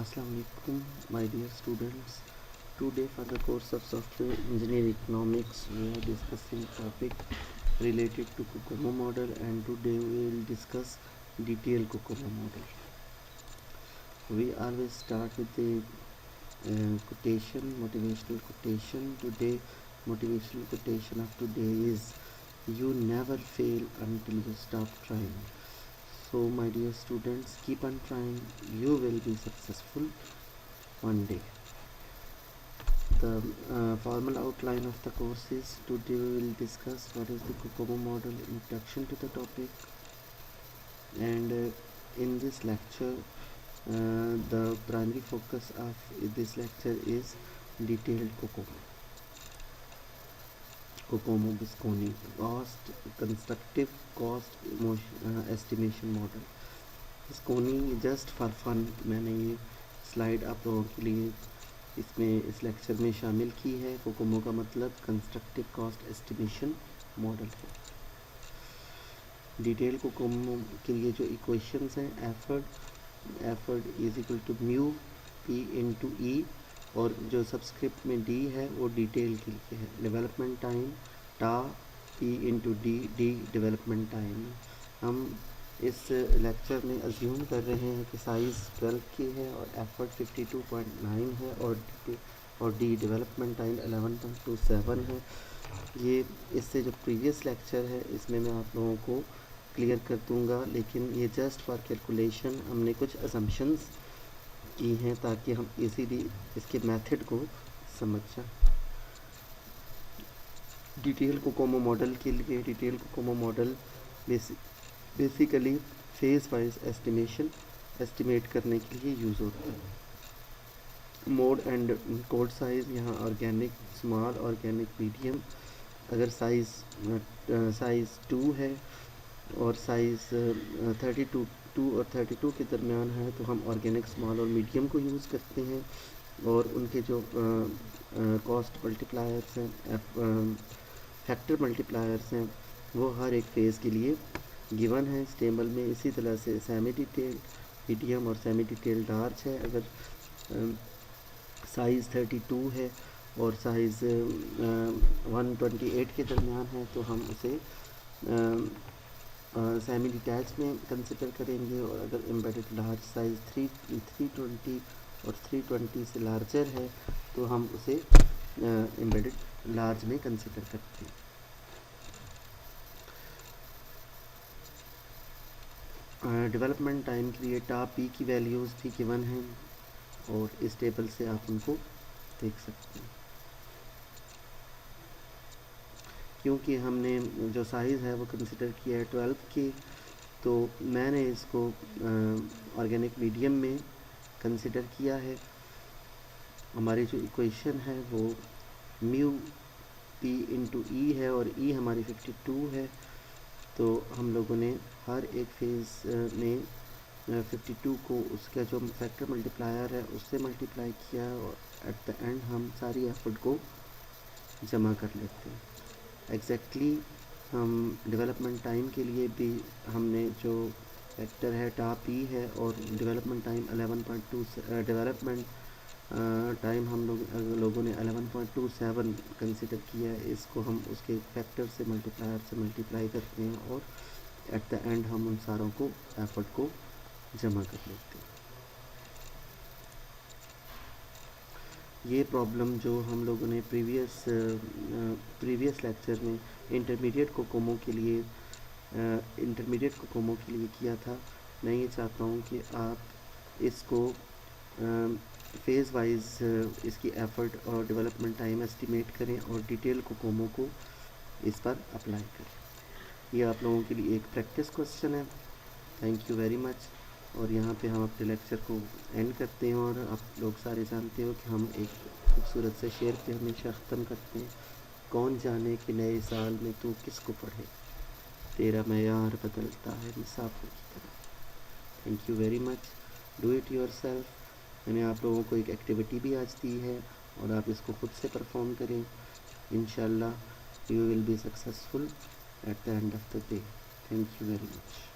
Assalamu alaikum, my dear students. Today for the course of Software Engineering Economics, we are discussing topic related to COCOMO model, and today we will discuss detailed COCOMO model. We always start with the quotation, motivational quotation. Today, motivational quotation of today is: you never fail until you stop trying. So my dear students, keep on trying, you will be successful one day. The formal outline of the course is: today we will discuss what is the COCOMO model, introduction to the topic, and in this lecture the primary focus of this lecture is detailed COCOMO Bisconi constructive cost estimation model. Bisconi just for fun मैंने ये slide आप लोगों के लिए इस lecture में शामिल की है। कोकोमो का मतलब कंस्ट्रक्टिव कॉस्ट एस्टिमेशन मॉडल है। डिटेल कोकोमो के लिए जो इक्वेशंस हैं, effort is equal to mu p into e, और जो सबस्क्रिप्ट में डी है वो डिटेल के लिए है। डेवलपमेंट टाइम टा P into D, D development time. हम इस लेक्चर में अज्यूम कर रहे हैं कि साइज़ 12 की है और एफर्ट 52.9 है और डी डेवलपमेंट टाइम 11.27 है। ये इससे जो प्रीवियस लेक्चर है इसमें मैं आप लोगों को क्लियर कर दूंगा, लेकिन ये जस्ट फॉर कैलकुलेशन हमने कुछ असम्पशंस की हैं ताकि हम इजीली इसके मेथड को समझ जाएं। डिटेल कोकोमो मॉडल के लिए detail COCOMO model basically phase wise estimate करने के लिए यूज़ होता है। मोड एंड कोड साइज़ यहाँ ऑर्गेनिक स्मॉल, ऑर्गेनिक मीडियम। अगर साइज़ 2 है और साइज़ 2 और 32 के दरमियान है तो हम ऑर्गेनिक स्मॉल और मीडियम को यूज़ करते हैं। और उनके जो कॉस्ट मल्टीप्लायर्स हैं, फैक्टर मल्टीप्लायर्स हैं, वो हर एक फेज़ के लिए गिवन है इस टेबल में। इसी तरह से सेमी डिटेल, मीडियम और सेमी डिटेल लार्ज है। अगर साइज़ 32 है और साइज़ 128 के दरमियान है तो हम उसे सेमी डिटैच में कंसिडर करेंगे। और अगर एम्बेडेड लार्ज साइज़ 320 और 320 से लार्जर है तो हम उसे एम्बेडेड लार्ज में कंसिडर करते हैं। डेवलपमेंट टाइम के लिए टा पी की वैल्यूज़ भी गिवन हैं और इस टेबल से आप उनको देख सकते हैं। क्योंकि हमने जो साइज़ है वो कंसिडर किया है 12 की, तो मैंने इसको ऑर्गेनिक मीडियम में कंसिडर किया है। हमारी जो इक्वेशन है वो म्यू पी इंटू ई है और ई हमारी 52 है। तो हम लोगों ने हर एक फेज़ में 52 को उसका जो फैक्टर मल्टीप्लायर है उससे मल्टीप्लाई किया और एट द एंड हम सारी एफर्ट को जमा कर लेते हैं। एग्जैक्टली हम डेवलपमेंट टाइम के लिए भी हमने जो फैक्टर है टा पी है और डेवलपमेंट टाइम 11.2 डेवलपमेंट टाइम हम लोगों ने 11.27 कंसिडर किया है। इसको हम उसके फैक्टर से मल्टीप्लायर से मल्टीप्लाई करते हैं और एट द एंड हम उन सारों को एफर्ट को जमा कर लेते हैं। ये प्रॉब्लम जो हम लोगों ने प्रीवियस लेक्चर में इंटरमीडिएट कोकोमो के लिए किया था, मैं ये चाहता हूँ कि आप इसको फेज़ वाइज इसकी एफ़र्ट और डेवलपमेंट टाइम एस्टिमेट करें और डिटेल कोकोमो को इस पर अप्लाई करें। ये आप लोगों के लिए एक प्रैक्टिस क्वेश्चन है। Thank you very much. और यहाँ पे हम अपने लेक्चर को एंड करते हैं और आप लोग सारे जानते हो कि हम एक खूबसूरत से शेर पे हमेशा ख़त्म करते हैं: कौन जाने कि नए साल में तू किसको पढ़े, तेरा मयार बदलता है मुसाफिर की तरह। Thank you very much. Do it yourself. मैंने आप लोगों को एक एक्टिविटी भी आज दी है और आप इसको खुद से परफॉर्म करें। इंशाल्लाह you will be successful at the end of the day. Thank you very much.